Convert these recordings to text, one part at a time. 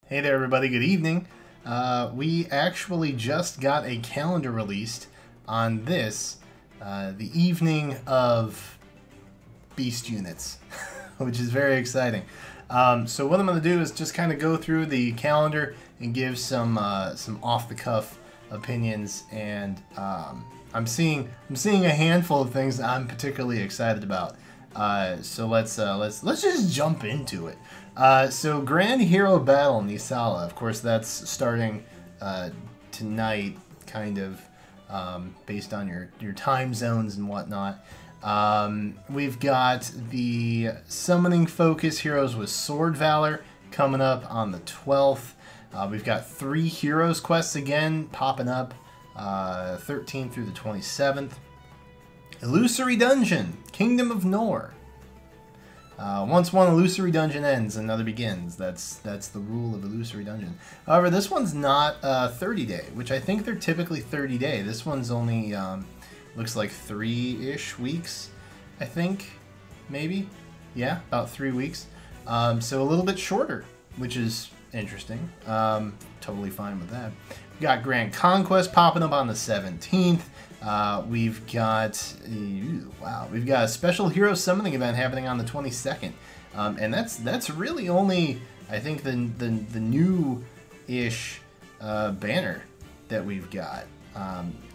Hey there, everybody. Good evening. We actually just got a calendar released on this, the evening of Beast units, which is very exciting. So what I'm going to do is just kind of go through the calendar and give some off-the-cuff opinions, and I'm seeing a handful of things that I'm particularly excited about. So let's just jump into it. So Grand Hero Battle Nisala, of course, that's starting tonight, kind of based on your time zones and whatnot. We've got the Summoning Focus Heroes with Sword Valor coming up on the 12th. We've got 3 Heroes quests again popping up 13th through the 27th. Illusory Dungeon, Kingdom of Nor. Once one illusory dungeon ends, another begins. That's the rule of illusory dungeon. However, this one's not 30-day, which I think they're typically 30-day. This one's only looks like 3-ish weeks, I think, maybe. Yeah, about 3 weeks. So a little bit shorter, which is interesting. Totally fine with that. We've got Grand Conquest popping up on the 17th. We've got we've got a special hero summoning event happening on the 22nd, and that's really only, I think, the new-ish banner that we've got.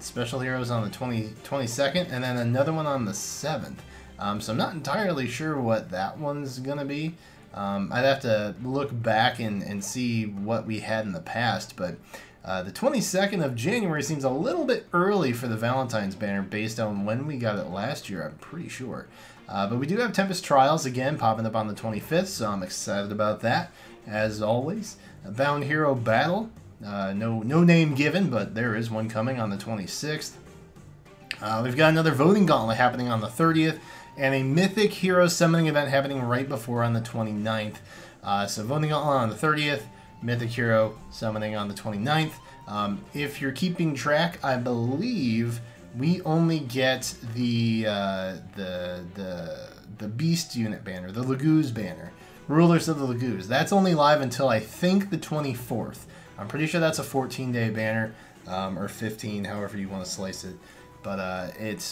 Special heroes on the 22nd, and then another one on the 7th. So I'm not entirely sure what that one's gonna be. I'd have to look back and see what we had in the past, but the 22nd of January seems a little bit early for the Valentine's banner based on when we got it last year, I'm pretty sure. But we do have Tempest Trials again popping up on the 25th, so I'm excited about that, as always. A Bound Hero Battle, no name given, but there is one coming on the 26th. We've got another Voting Gauntlet happening on the 30th, and a Mythic Hero Summoning event happening right before on the 29th. So Voting Gauntlet on the 30th, Mythic Hero Summoning on the 29th. If you're keeping track, I believe we only get the Beast unit banner, the Laguz banner, Rulers of the Laguz. That's only live until I think the 24th. I'm pretty sure that's a 14-day banner, or 15, however you want to slice it. But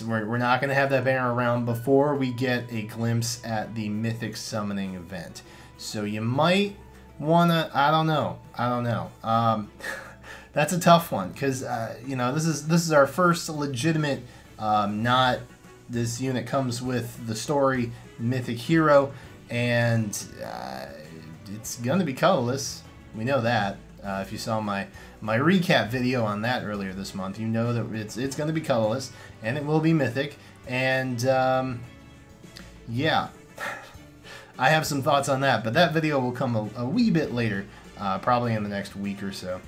we're not going to have that banner around before we get a glimpse at the Mythic Summoning event. So you might wanna, I don't know. That's a tough one, because you know, this is our first legitimate, not this unit comes with the story Mythic Hero, and it's gonna be colorless. We know that. If you saw my recap video on that earlier this month, you know that it's gonna be colorless, and it will be Mythic, and yeah. I have some thoughts on that, but that video will come a wee bit later, probably in the next week or so.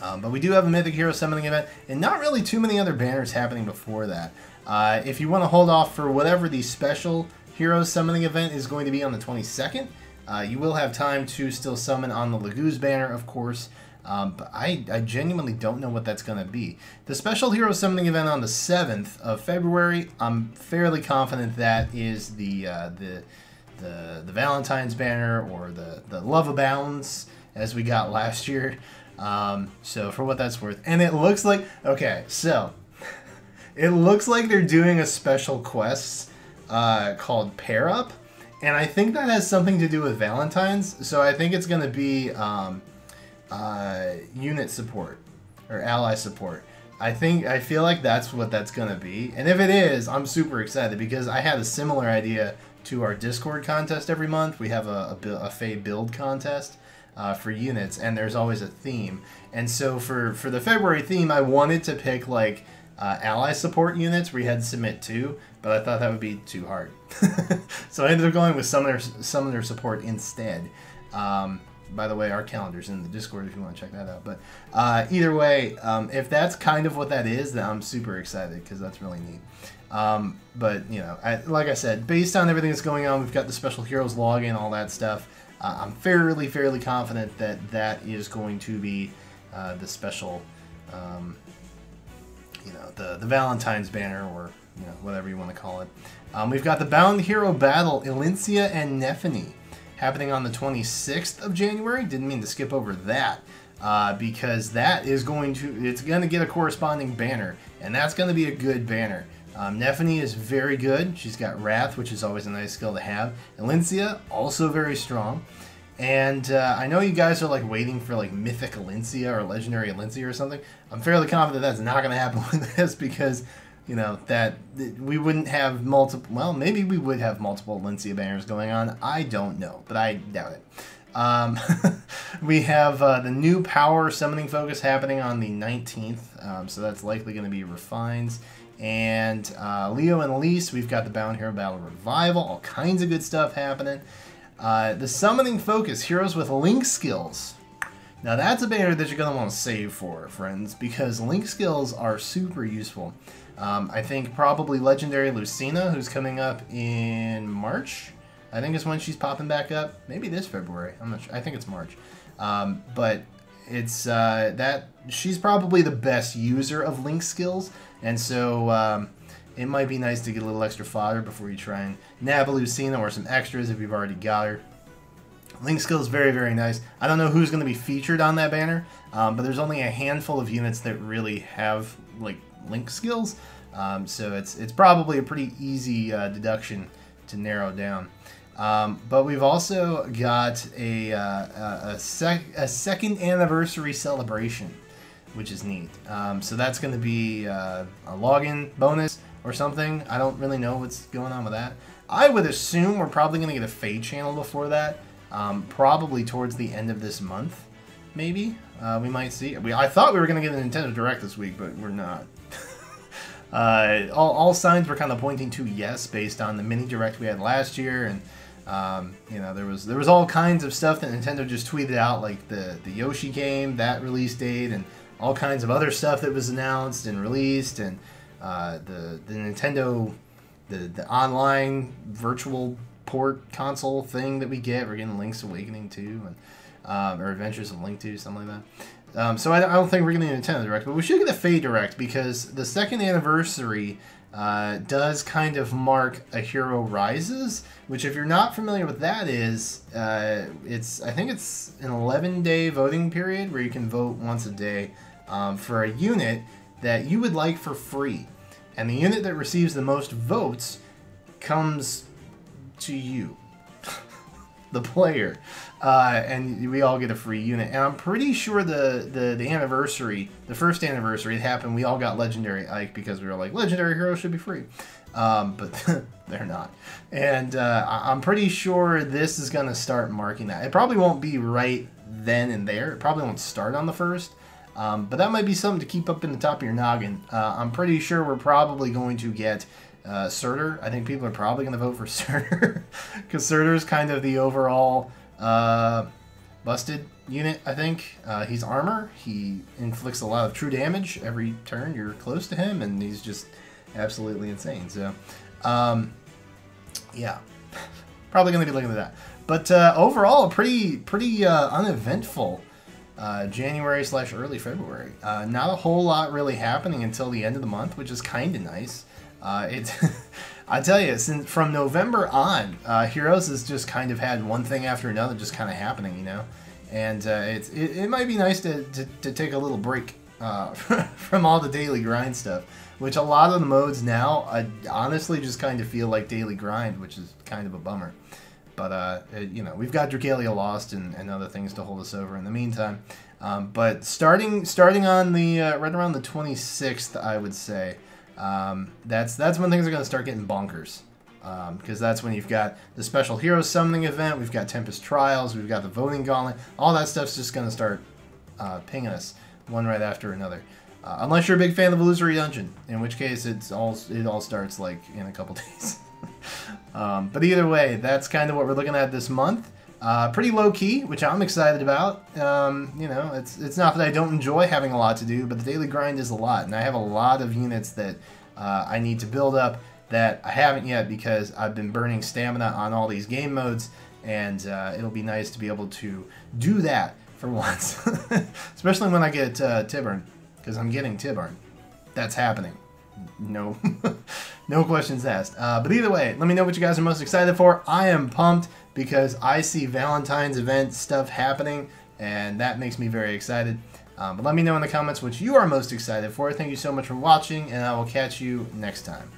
But we do have a Mythic Hero Summoning event, and not really too many other banners happening before that. If you want to hold off for whatever the special Hero Summoning event is going to be on the 22nd, you will have time to still summon on the Laguz banner, of course. But I genuinely don't know what that's going to be. The special Hero Summoning event on the 7th of February, I'm fairly confident that is the Valentine's banner, or the Love Abounds, as we got last year. So for what that's worth. And it looks like, okay, so it looks like they're doing a special quest called Pair Up, and I think that has something to do with Valentine's. So I think it's going to be unit support or ally support. I feel like that's what that's going to be. And if it is, I'm super excited, because I had a similar idea to our Discord contest every month. We have a Fae build contest for units, and there's always a theme. And so for the February theme, I wanted to pick like ally support units where you had to submit 2, but I thought that would be too hard. So I ended up going with summoner support instead. By the way, our calendar's in the Discord if you want to check that out. But either way, if that's kind of what that is, then I'm super excited, because that's really neat. But, you know, like I said, based on everything that's going on, we've got the Special Heroes login, all that stuff. I'm fairly confident that that is going to be the special, you know, the Valentine's banner, or, you know, whatever you want to call it. We've got the Bound Hero Battle, Elincia and Nephenee. happening on the 26th of January. Didn't mean to skip over that. Because that is it's going to get a corresponding banner, and that's going to be a good banner. Nephenee is very good. She's got Wrath, which is always a nice skill to have. Elincia, also very strong. And I know you guys are like waiting for like Mythic Elincia or Legendary Elincia or something. I'm fairly confident that's not going to happen with this because, you know, that we wouldn't have multiple, well, maybe we would have multiple Elincia banners going on. I don't know, but I doubt it. We have the new power summoning focus happening on the 19th, so that's likely going to be refines. And Leo and Elise, we've got the Bound Hero Battle Revival, all kinds of good stuff happening. The summoning focus, heroes with link skills. Now that's a banner that you're going to want to save for, friends, because link skills are super useful. I think probably Legendary Lucina, who's coming up in March. I think it's when she's popping back up. Maybe this February. I'm not sure. I think it's March. But it's that she's probably the best user of link skills, and so it might be nice to get a little extra fodder before you try and nab a Lucina or some extras if you've already got her. Link skill is very, very nice. I don't know who's going to be featured on that banner, but there's only a handful of units that really have like link skills, so it's probably a pretty easy deduction to narrow down. But we've also got a second anniversary celebration, which is neat. So that's going to be a login bonus or something. I don't really know what's going on with that. I would assume we're probably going to get a Fade channel before that, probably towards the end of this month, maybe. We might see. I thought we were going to get a Nintendo Direct this week, but we're not. All signs were kind of pointing to yes, based on the mini Direct we had last year, and you know, there was all kinds of stuff that Nintendo just tweeted out, like the Yoshi game, that release date, and all kinds of other stuff that was announced and released, and the Nintendo the online virtual port console thing that we get. We're getting Link's Awakening 2, and or Adventures of Link 2, something like that. So I don't think we're getting a Nintendo Direct, but we should get a Fade Direct because the second anniversary does kind of mark A Hero Rises, which if you're not familiar with that is, I think it's an 11-day voting period where you can vote once a day for a unit that you would like for free. And the unit that receives the most votes comes to you, the player. And we all get a free unit. And I'm pretty sure the anniversary, the first anniversary, it happened, we all got Legendary Ike because we were like, Legendary Heroes should be free. But they're not. And I'm pretty sure this is going to start marking that. It probably won't be right then and there. It probably won't start on the first. But that might be something to keep up in the top of your noggin. I'm pretty sure we're probably going to get Surtur. I think people are probably going to vote for Surtur because Surtur is kind of the overall busted unit, I think. He's armor. He inflicts a lot of true damage every turn you're close to him, and he's just absolutely insane. So, yeah, probably going to be looking at that. But overall, a pretty uneventful January/early February. Not a whole lot really happening until the end of the month, which is kind of nice. I tell you, from November on, Heroes has just kind of had one thing after another just kind of happening, you know? And it might be nice to take a little break from all the daily grind stuff, which a lot of the modes now, I honestly just kind of feel like daily grind, which is kind of a bummer. But, you know, we've got Dragalia Lost and other things to hold us over in the meantime. But starting on the right around the 26th, I would say, that's when things are going to start getting bonkers. Because that's when you've got the Special Heroes Summoning event, we've got Tempest Trials, we've got the Voting Gauntlet. All that stuff's just going to start pinging us one right after another. Unless you're a big fan of Illusory Dungeon, in which case it all starts like in a couple days. But either way, that's kind of what we're looking at this month. Pretty low key, which I'm excited about. You know, it's not that I don't enjoy having a lot to do, but the daily grind is a lot, and I have a lot of units that I need to build up that I haven't yet because I've been burning stamina on all these game modes, and it'll be nice to be able to do that for once, especially when I get Tiburn, because I'm getting Tiburn. That's happening. No, no questions asked. But either way, let me know what you guys are most excited for. I am pumped. because I see Valentine's event stuff happening, and that makes me very excited. But let me know in the comments what you are most excited for. Thank you so much for watching, and I will catch you next time.